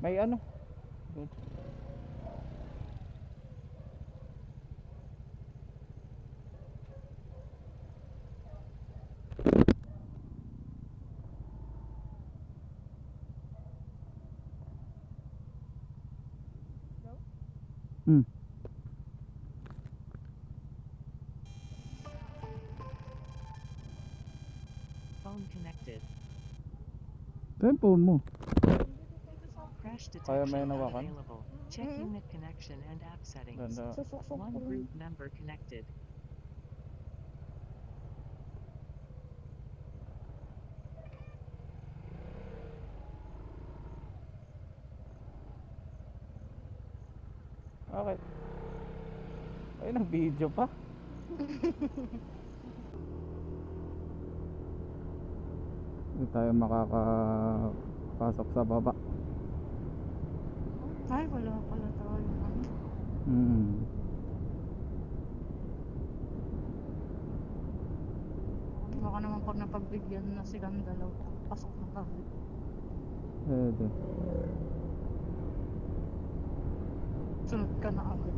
May ano? Doon. Hmm. Phone connected. Ito yung phone mo. Crash Kaya may detection not nawakan? available. Check unit connection and app settings. Ganda. One group member connected. Okay. Ay, nag-video pa. Hindi tayo makakapasok sa baba. Ay, wala pala tayo. Baka naman pag napagbigyan na silang dalawa, pasok na tayo. Pwede. Sunod ka na agad.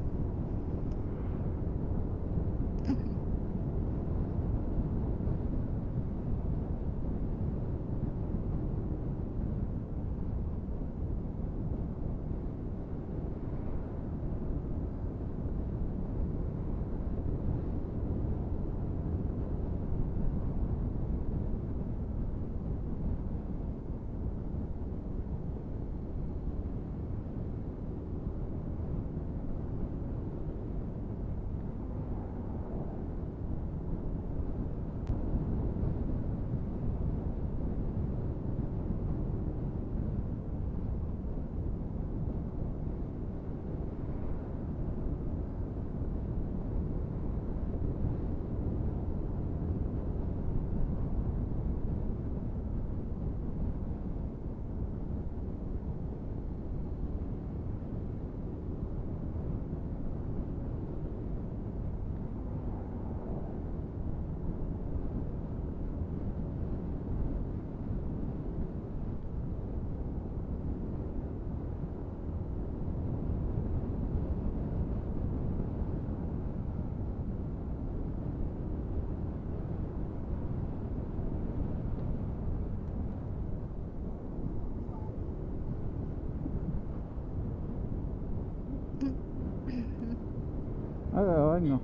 Ay, ano?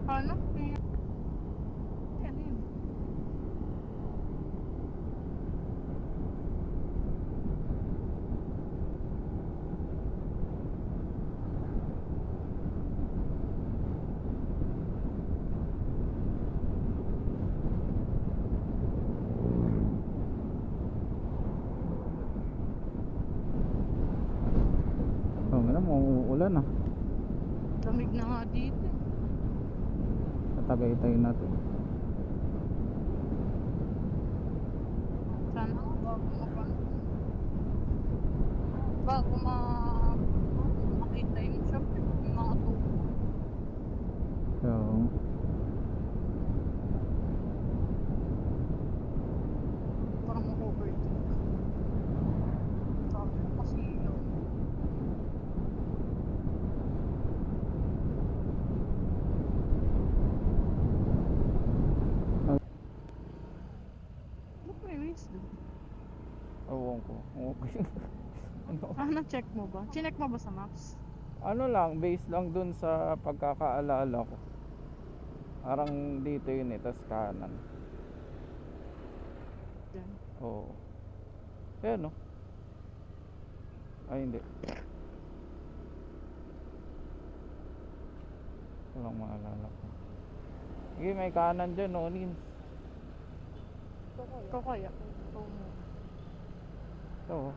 Ano? Ano yun? Oh, nga mo uulan ah. Lamig na nga dito. Tatagay-tay natin. Sana bago makita yung shop, yung mga tubo. So, Parang mag-overtake. Sabi ko kasi yun. Ba't may waste doon? awong ko. Okay. Ah, na-check mo ba? Chinek mo ba sa maps? Ano lang, based lang dun sa pagkakaalala ko. Parang dito yun eh, tas kanan. Diyan. Oo. Ayan no? Ay hindi. Ito lang maalala ko. Sige, may kanan dyan no, Nins. Ikaw kaya? Ikaw mo. Ito oh.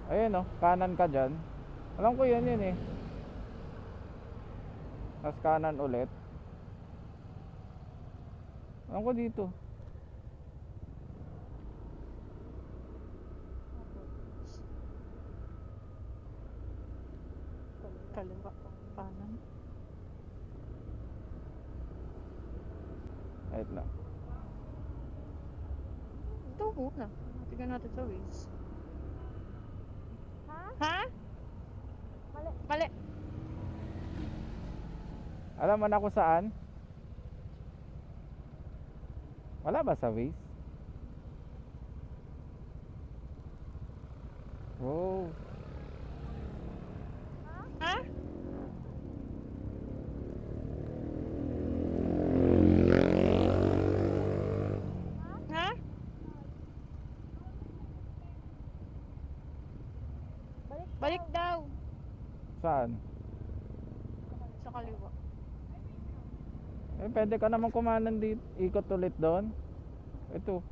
Ayan no, kanan ka dyan. Alam ko yan yun eh. Tas kanan ulit. Alam ko dito. Kaliwa. Kanan. Ayun lang. Ito muna. Tingnan natin sa ways. Ha? Mali. Alam mo na kung saan? Wala ba sa Waze? Oh, Ha? Ha? Balik daw. saan? Sa kaliwa. Eh, pwede ka naman kumanan dito. Ikot ulit doon. Ito.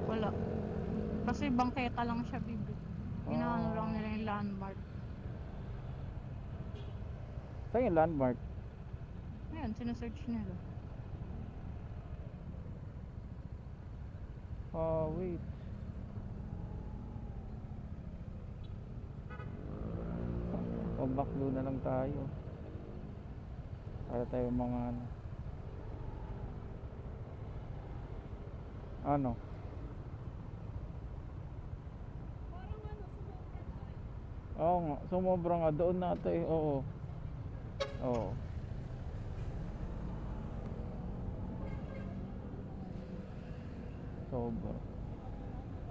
Wala. Kasi bangketa lang siya, bibi. Inaano lang nila yung landmark. Saan yung landmark? Ayan, sinesearch nila. Oh, wait. Pag-backlo na lang tayo. Para tayo mga ano. Ano? Oo nga, sumobra nga. Doon na ito eh. Oo. Oo. Sobra.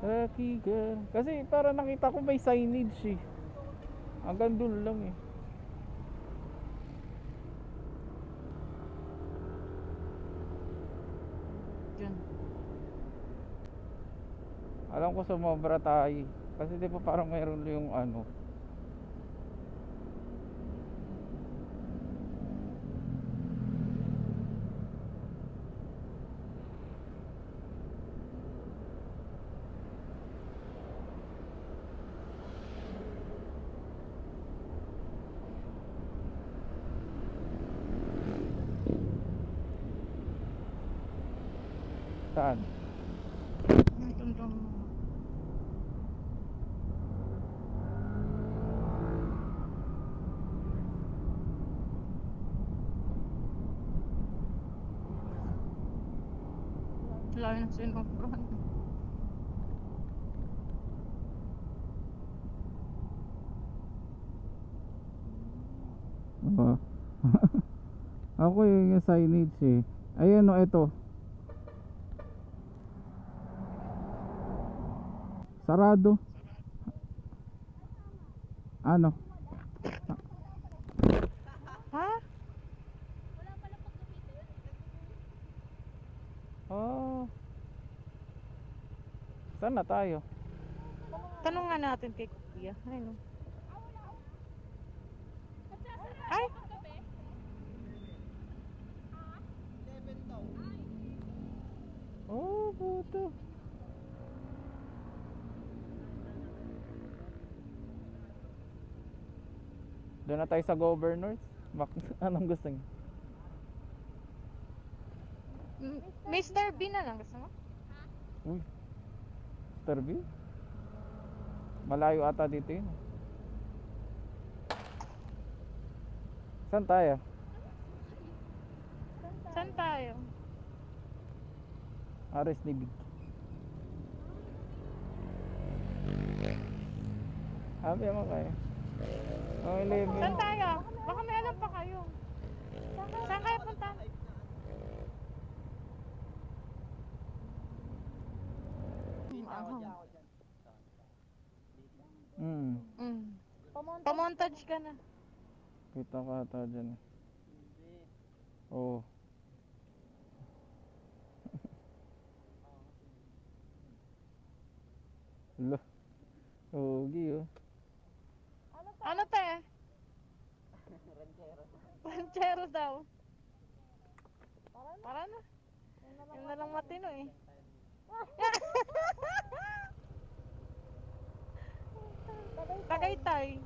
Lucky girl. Kasi para nakita ko may signage eh. Hanggang doon lang eh. Diyan. Alam ko sumobra tayo. Kasi di ba parang mayroon yung ano. Saan? Ang tundong mo. Layo na sinobran. Oo. Ako yung signage eh. Ayun o, ito. Sarado. Ano? Ha? Oh. Saan na tayo? Tanong nga natin kay Kuya. Ayun. Ay! Oh, puto. Doon na tayo sa Governors. Anong gusto niyo? Mr. B na lang, gusto mo? Uy. Mr. B? Malayo ata dito yun. Saan tayo? Saan tayo? Ares ni Big. Habi mo kayo. Oh, 11. Saan tayo? Baka may alam pa kayo. Saan kayo punta? Hmm. Pamontage ka na. Kita ka ata dyan. Oo. Lo. Ogi oh. Ano te? Ranchero daw. Para na. Yun na lang matino eh. Tagaytay.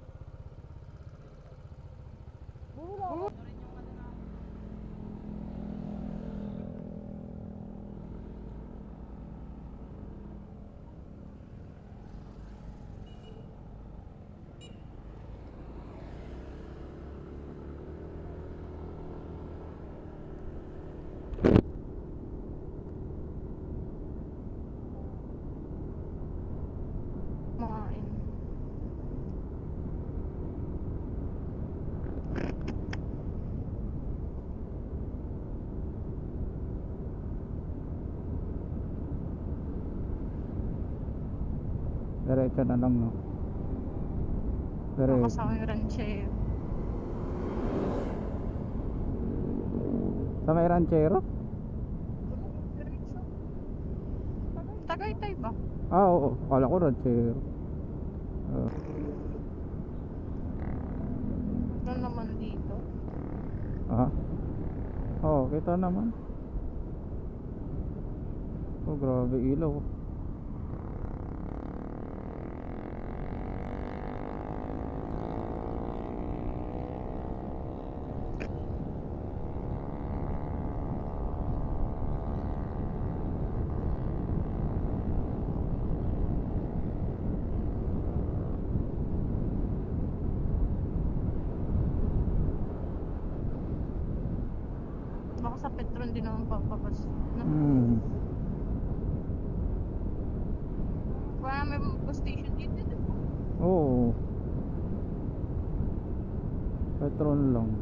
Diretso na lang, no? Diretso. Kasama yung ranchero. Sa may ranchero? Tagaytay ba? Ah, oo. Kala ko ranchero. Ito naman dito. Ah? Oo, kita naman. Oh, grabe ilaw. Baka sa Petron din naman papabas. No? Hmm. Wala may bus station dito, di ba? Oo. Petron lang.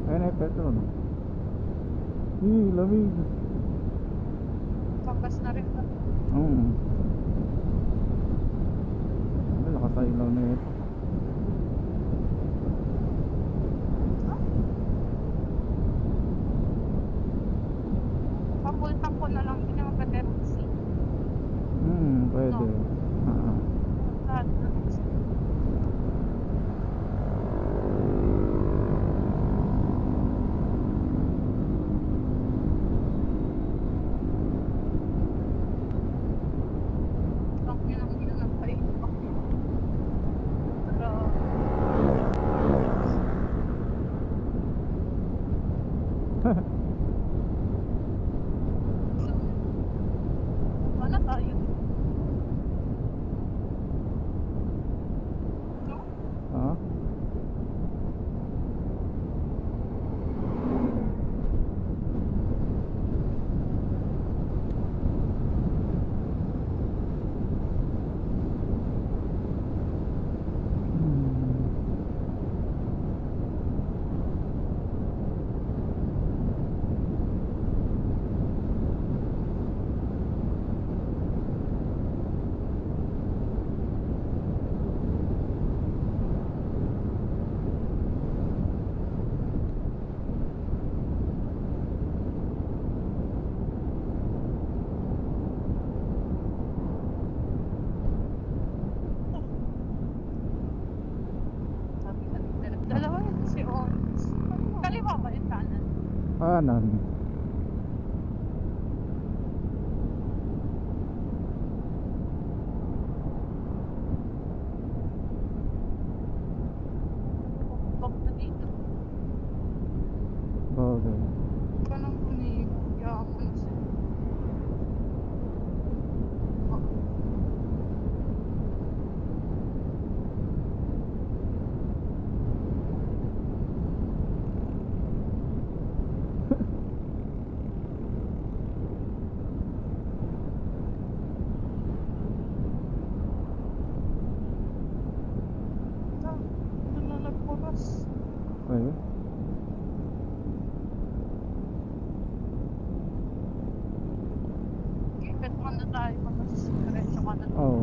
Ayun ay Petron. Lamig. Papas na rin ba? Ay, lakas sa ilaw na ito. Papultang ko na lang din yung Patersi. Pwede. No. Ah. Lahat na. Ang pinang yun ang payo. Pero, wala tayo. No? Ah? Sabi ka, dalawa yun si Ons. Kaliwa ba yung kanan? Kanan. Pag na dito. Bagay. Kanang bunigo. Yaman siya. Oh. Nalalagpo Ayun. Ipit mo na tayo. Tapos diretso ka na. Oo.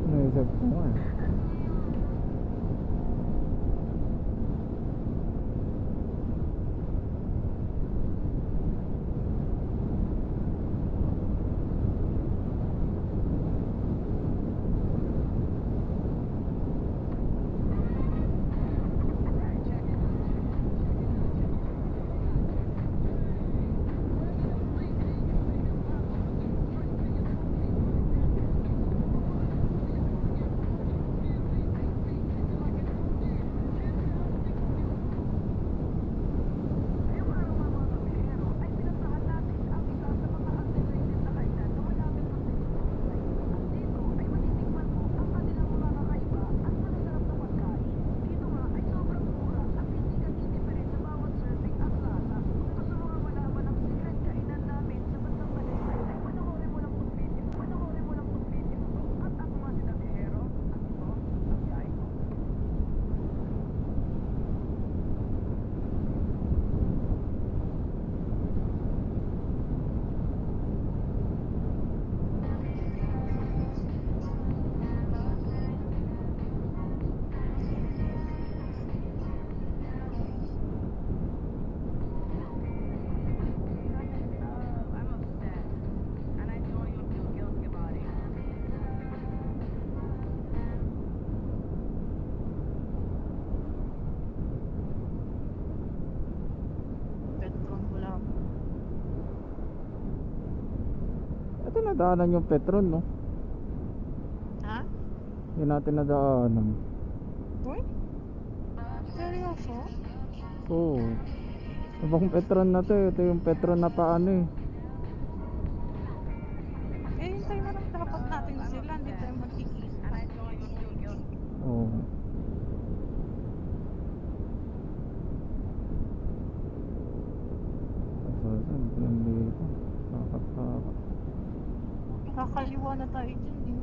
Naisip ko nga eh. Petron wala. Ito nadaanan yung Petron, no? Ha? Yun natin nadaanan. Uy? Seryoso? Oo. Ibang Petron na to eh. Ito yung Petron na paano eh. Eh, hintay na lang dapat natin sila. Hindi tayo magkikita. Oo. Saan ko lang dito? Kakakaka. Kakaliwa na tayo dyan eh.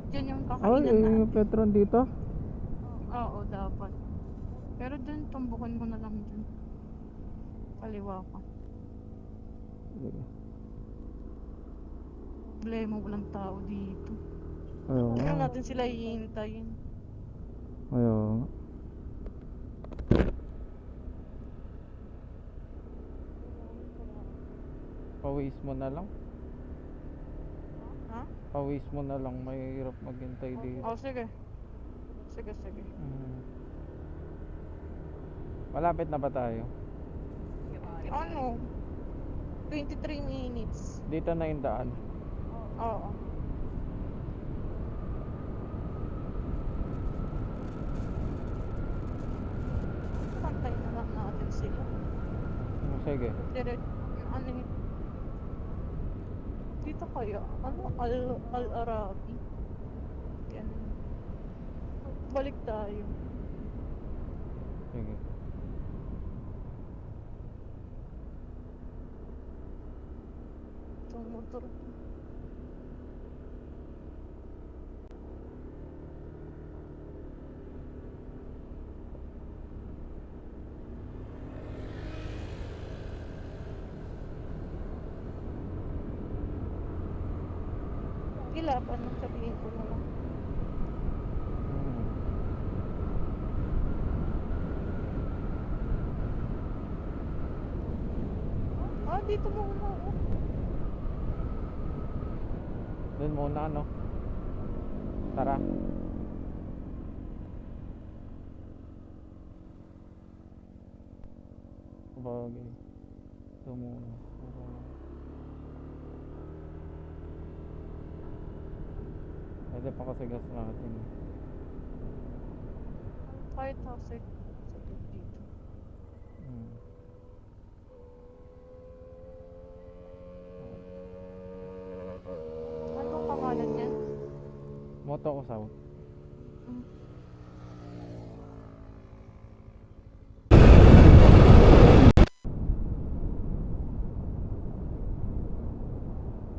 Dyan yung Ay, kakainan yung natin. Petron dito? Oo, dapat. Pero dun, tumbukan mo na lang dun. Kaliwa ka. Sige. Problema, walang tao dito. Ayaw Kaya nga. natin sila hihintayin. Ayaw nga. Pawis mo na lang. Ha? Pawis mo na lang. Mahirap maghintay dito. Oh, sige. Sige, sige. Mm. Malapit na ba tayo? Ano? 23 minutes. Dito na yung daan. Oo. Pantay na lang natin sila. Sige. Diretso. Ano yun? Dito kaya? Ano? Al-Arabi? Yan. Balik tayo. Sige. Itong motor. Ilaban, sabihin ko na lang. Mm. Ah, dito muna. Oh. Doon muna, no? Tara. Bagay. Ito muna. Pwede pa kasi gas natin. Kahit hasig. Saglit dito. Mm. Ano ang pangalan niyan? Moto ko sa Hmm.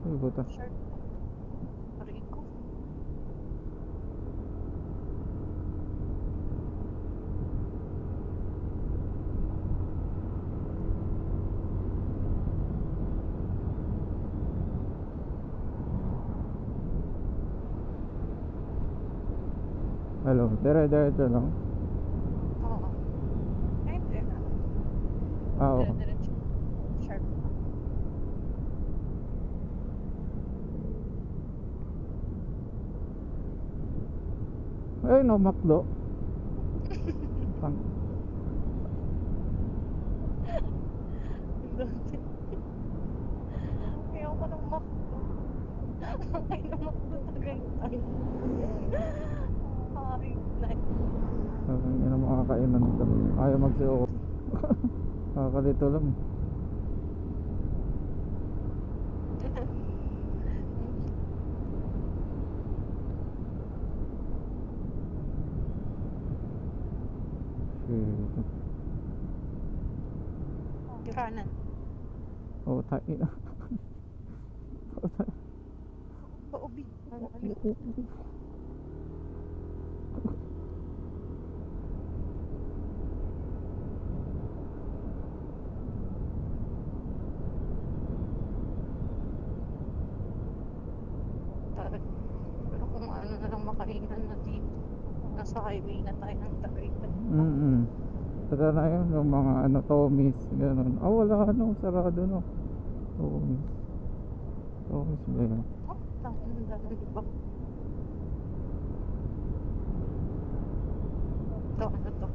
Ay, buta. Short. Hello, dire-diretso lang. Oo. Ay, hindi na. Ah, oo. Dire-diretso. Sharp. Ay, no, McDo. Tang- Dati. Ayoko ng makdo. Ay, ng makdo Tagaytay. Ay, like. Yun ang mga kainan nito. Ayaw magsiyo. Kakalito lang. Shit. Kanan. Oh, tayo na. Paubi. Pero kung ano na lang makainan na dito. Nasa highway na tayo ng Tagaytay. Tara na yun, yung mga ano, Tommy's, gano'n. Ah, wala, ano, sarado, no. Tommy's. Tommy's ba yun? Oh, tangin na lang, di ba? Ito, ano to?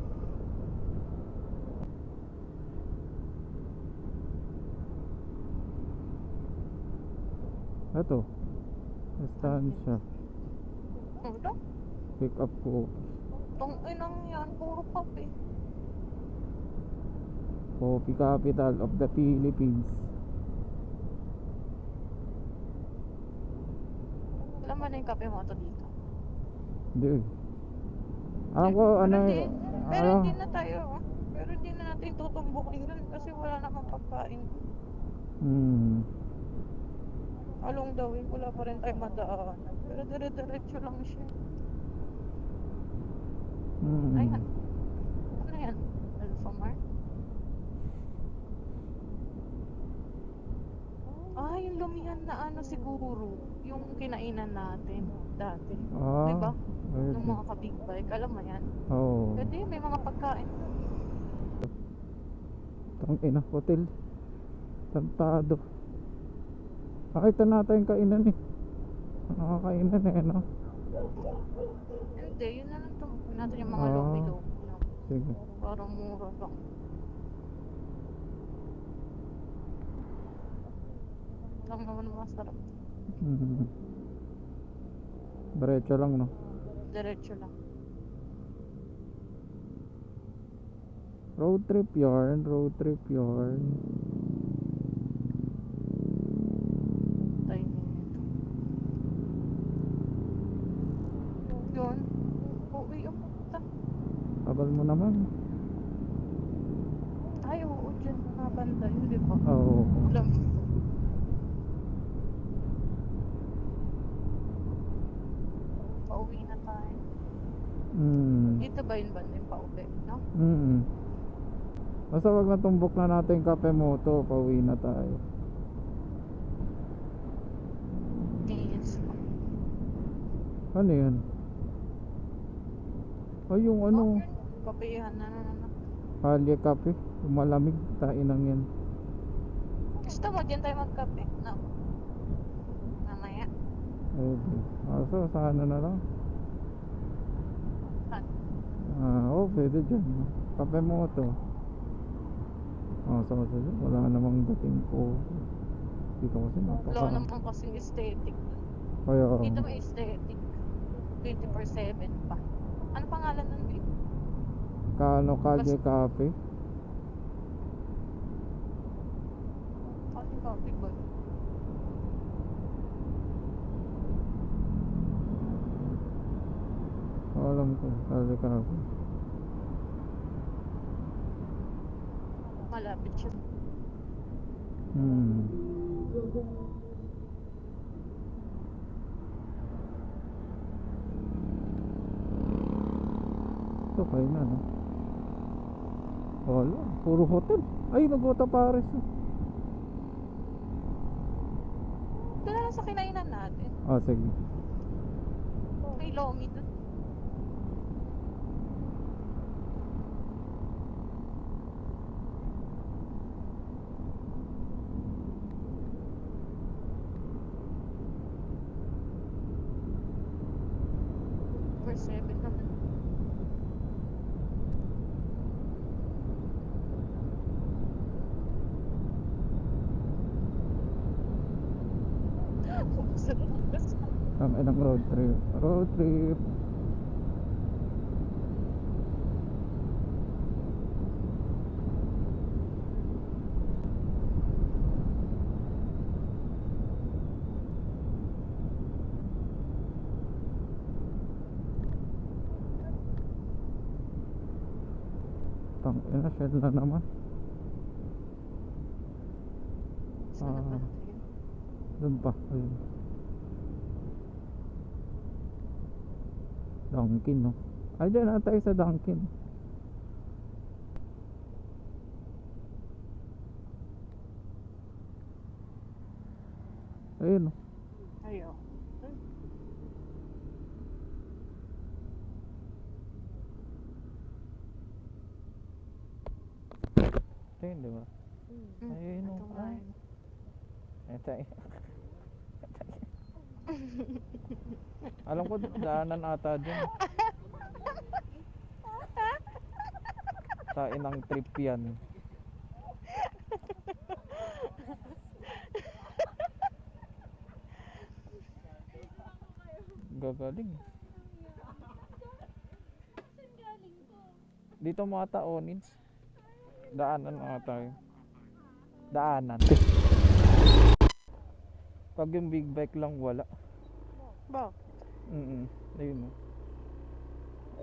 Ito. Estancia. Ano to? Pick up ko. Tong inang yan, puro kape. Coffee capital of the Philippines. Alam mo na yung kape mo to dito. Hindi. Alam ko, ano, Pero ano, hindi na tayo, pero hindi na natin tutumbukin dun kasi wala namang pagkain. Along the way, wala pa rin tayo madaan. Pero dire-diretso lang siya. Ayan. Ano yan? Alphamart? Ah, yung lumihan na ano siguro. Yung kinainan natin dati. Ah, Diba? pwede. Nung mga ka-big bike. Alam mo yan? Oo. Pwede, may mga pagkain. Tang ina, hotel. Tantado. Nakita natin yung kainan eh. Nakakainan eh, no? Hindi, yun na lang tumukin natin yung mga Ah. lomi-lomi lang. Sige. Parang mura lang. Lang naman masarap. Diretso lang, no? Diretso lang. Road trip yarn, road trip yarn. Tayo nito. Yun. Uwi yung puta. Tagal mo naman. Ay, oo, dyan na banda yun, di ba? Oo. Alam. Pauwi na tayo. Dito ba yun banda yung pauwi, no? Basta wag natumbok na natin yung kape moto, pauwi na tayo. Yes. Ano yan? Ay, yung ano, Kapehan na. Halya kape, malamig, tainang yan. Gusto mo, dyan tayo magkape? No. Mamaya. Pwede. So, sa ano na lang? Saan? Oo, pwede dyan. Kape moto. So, wala namang dating ko. Dito kasi Wala naman kasing aesthetic. Kaya, Dito may aesthetic. 24/7 pa. Ano pangalan nun, babe? Kano Kalye Cafe? Ano kape ba? Alam ko, Kalye Cafe. Malapit siya. Ito kayo na, no? Wala, puro hotel. Ay, Nagota Paris. Ito na lang sa kinainan natin. Sige. May lomi dun. 7 naman. Ang inang road trip. Road trip. Tang ina, shed na naman. Saan na ba Ah. natin? Doon pa. Ayun. Dunkin, no? Ay, dyan na tayo sa Dunkin. Ayun, no? Ayaw. Ito yun, di ba? Ayun, no? Ito nga Ay. yun. Ito yun. Alam ko, daanan ata dyan. Tain ng trip yan. Gagaling. Dito mga taonins. Daanan ata yun. Daanan. Pag yung big bike lang wala. Bakit? Ayun, no?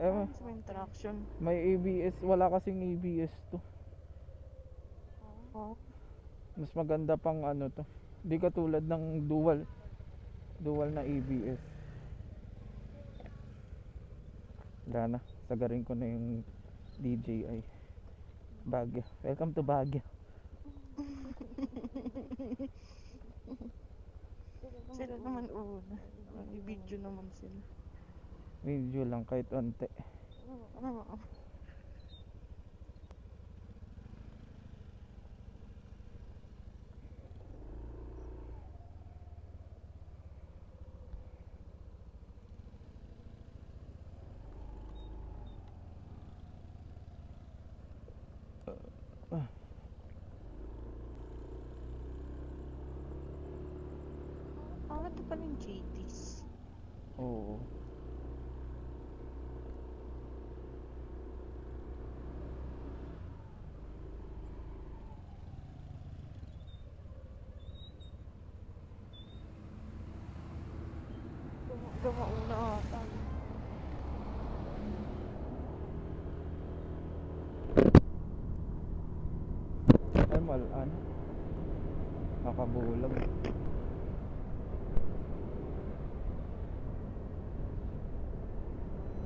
Ano sa may traction? May ABS. Wala kasing ABS to. Oh. Mas maganda pang ano to. Di katulad ng dual na ABS. Wala na. Sagarin ko na yung DJI. Baguio. Welcome to Baguio. Sila naman una. I-video naman sila. Video lang kahit onte. Oo. Ito pa yung JT's. Oo. Gamauna ata. Ay, malaan. Nakabulag.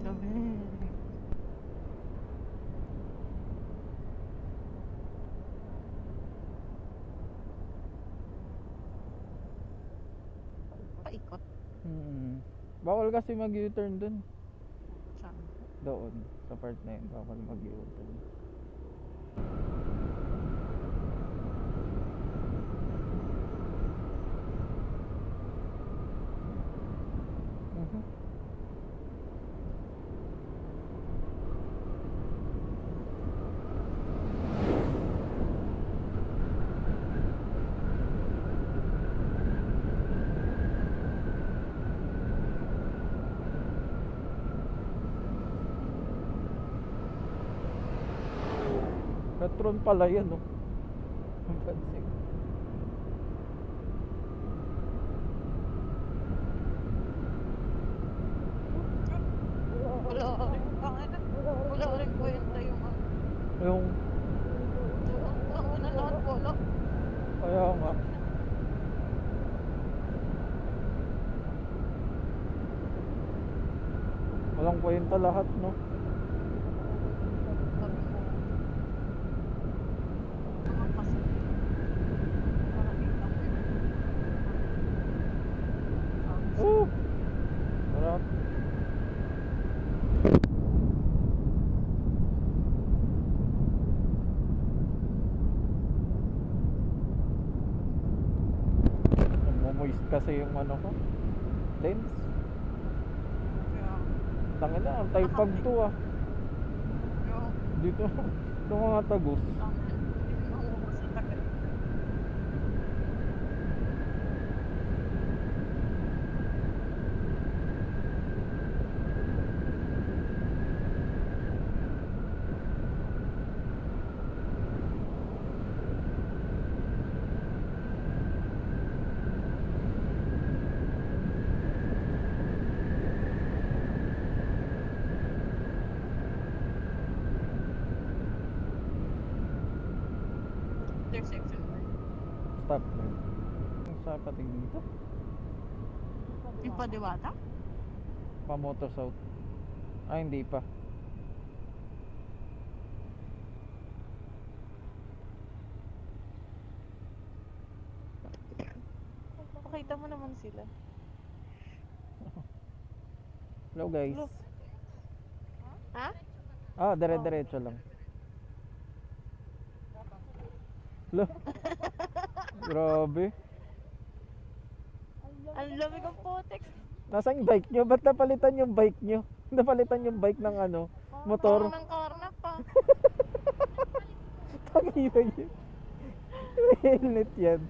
Dami. Paikot. Bawal kasi mag-U-turn dun. Saan? Doon. Sa part na yun. Bawal mag-U-turn. Petron pala yan, no? Ang pansin. Wala rin kwenta yung Yung, ang una lahat wala. kaya nga. Walang kwenta lahat, no? Sabi mo, kasi parang kita ko yun. Oh! Sarap. Nagmo-moist kasi yung ano ko. Lens. Kaya, Tangin na, tayo pag to ah. Yung, Dito, ito mga tagos. hindi makuha sa tagal. Intersection ba? Stop na. Ang sa pating dito? Yung Padiwata? Pa Motor South. Ah, hindi pa. Pakita mo naman sila. Hello guys. Hello. Ha? Ah, dire-diretso lang. Hello. Grabe. Ang lamig ang putik. Nasaan yung bike nyo? Ba't napalitan yung bike nyo? Napalitan yung bike ng ano? Motor? Parang ng karnak pa. Tangina yun. Helmet yan.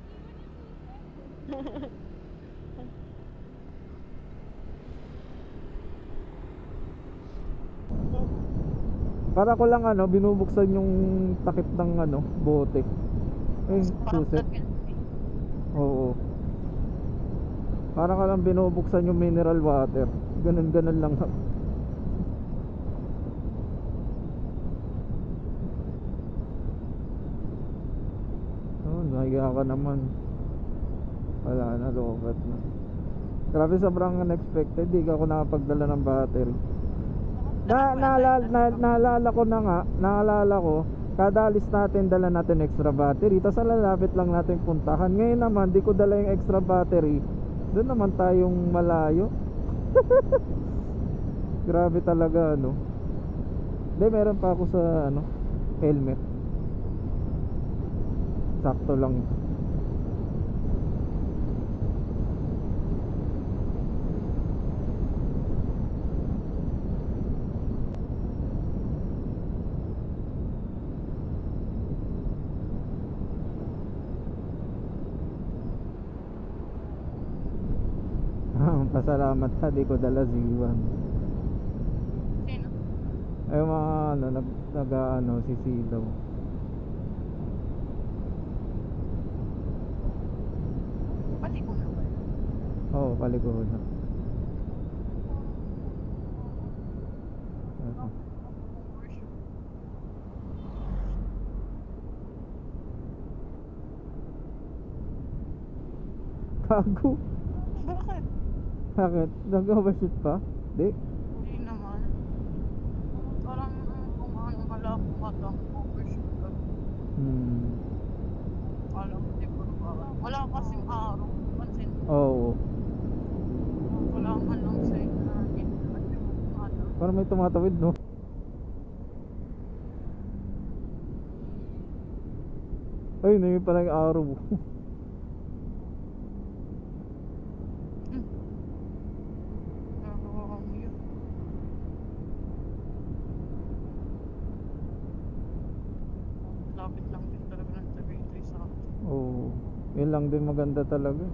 Para ko lang ano, binubuksan yung takip ng ano, bote. Ay, suset. Oo. Para ka lang binubuksan yung mineral water. Ganun-ganun lang. Oh, nahiga ka naman. Wala na, lobat na. Grabe, sobrang unexpected. Di ako nakapagdala ng battery. Naalala ko na nga, naalala ko, kada alis natin dala natin extra battery, tapos lalapit lang natin puntahan. Ngayon naman, di ko dala yung extra battery, doon naman tayong malayo. Grabe talaga, ano. Hindi, meron pa ako sa ano, helmet. Sakto lang. Pasalamat ka, di ko dala Z1. Sino? Ay, mga ano, nag sisilaw. Pati ko na ba? Oo, paliko na. Ito. Gago. Bakit? Bakit? Nag-overshoot pa? Di? Hindi naman. Parang kung ano malabo ka lang, overshoot ka. Alam mo, di ba? Wala kasing araw. Pansin mo. Oo. Wala man lang sa inyo na hindi ano. Parang may tumatawid, no? Ay, na yun pala yung araw. Lapit lang din talaga ng Tagaytay sa akin. Oo. Yun lang din maganda talaga.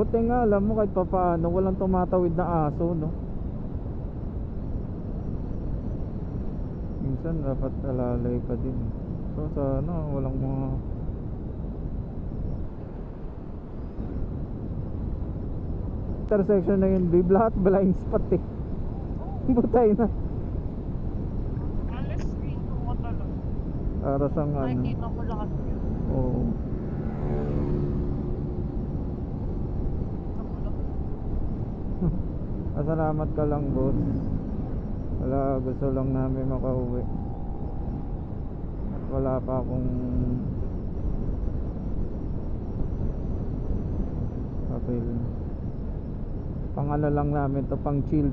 Buti nga alam mo kahit papaano walang tumatawid na aso, no? Minsan dapat alalay ka din. So sana walang mga intersection na yun, babe, lahat blind spot eh. Butay na. Alas, dito ko talaga. Para sang ano. Nakikita ko lahat yun. Oo. Salamat ka lang, boss. Wala, gusto lang namin makauwi. At wala pa akong papel. Pang ano lang namin to, pang chill.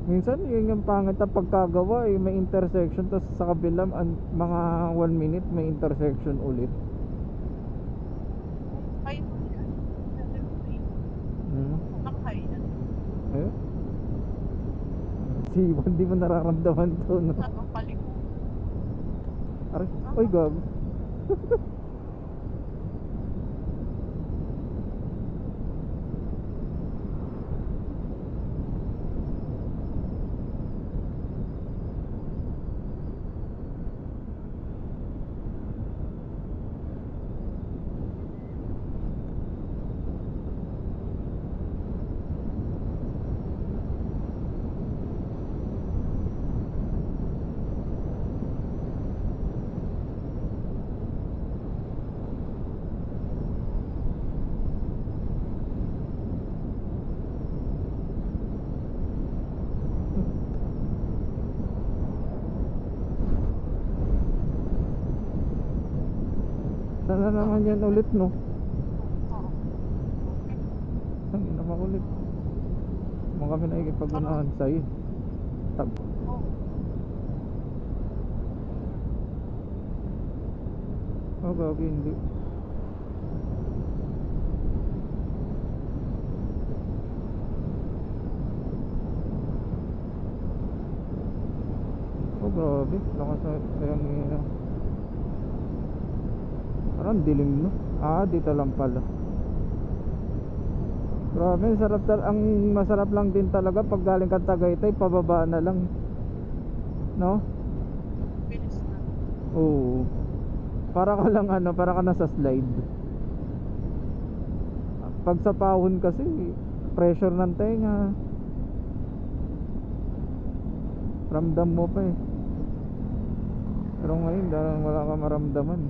Minsan yun yung pangit na pagkagawa eh, may intersection tapos sa kabila mga 1 minute may intersection ulit. Ay, Hmm? nakakaya. Eh? Si hindi mo nararamdaman to, no? Ano, paliko. Aray, oy gago. Sana naman yan ulit, no? Oo. Ang ina makulit. Mga kami nakikipag-unahan sa'yo. Tab. Oo. Oh, gago, hindi. Oh, grabe. Lakas na yung parang dilim, no? Ah, dito lang pala. Grabe, ang masarap lang din talaga pag galing ka Tagaytay, pababa na lang. No? Bilis na. Oo. Para ka lang ano, para ka nasa slide. Pag sa pahon kasi, pressure ng tenga. Ramdam mo pa eh. Pero ngayon, dahil wala ka maramdaman.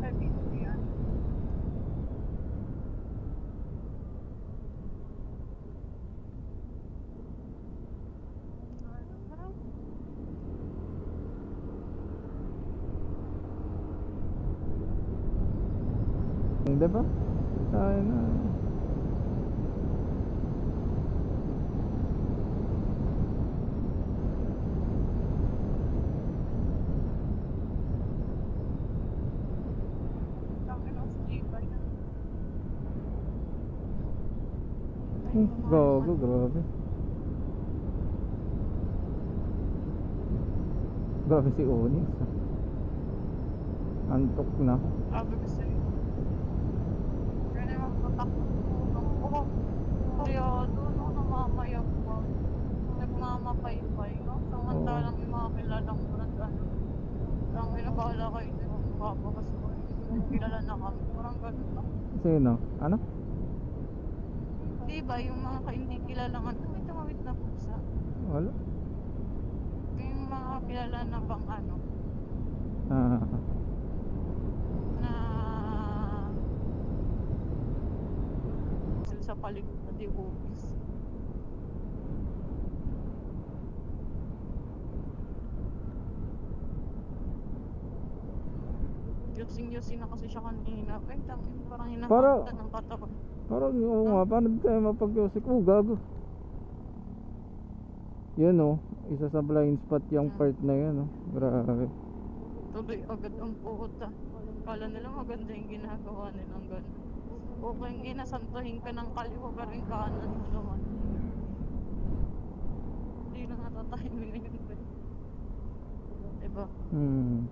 Ay, bilis yan. Di ba? Tayo na. Sabi ng sleeper na. Gago, grabe. Grabe si Onyx. Antok na. Sabi ko sa'yo. Kaya naman patakbo ko. Kaya doon ako namamayak pa. Nagmamapaypay. No? Samantalang may mga kilalang brand ano. Ang inabahala kayo sa mga papakas ko. Kilala na kami. Parang ganun lang. Sino? Ano? Diba yung mga hindi kilalang ano. May tumawid na pusa. Wala. Yung mga kilala na bang ano. Ah, Na sa paligid na di office. Yusing-yusing na kasi siya kanina. Ay, tangin, parang hinahanta ng katawan. parang oo nga. Paano di tayo mapag-yosik? Oh, gago. Yun oh, isa sa blind spot yung part na yun oh. Grabe. Tuloy agad ang puta. Kala nila maganda yung ginagawa nilang gano'n. Okay, inasantuhin ka ng kaliwa pero yung kanan mo naman. Hindi na natatiming na yun. Diba? Hmm.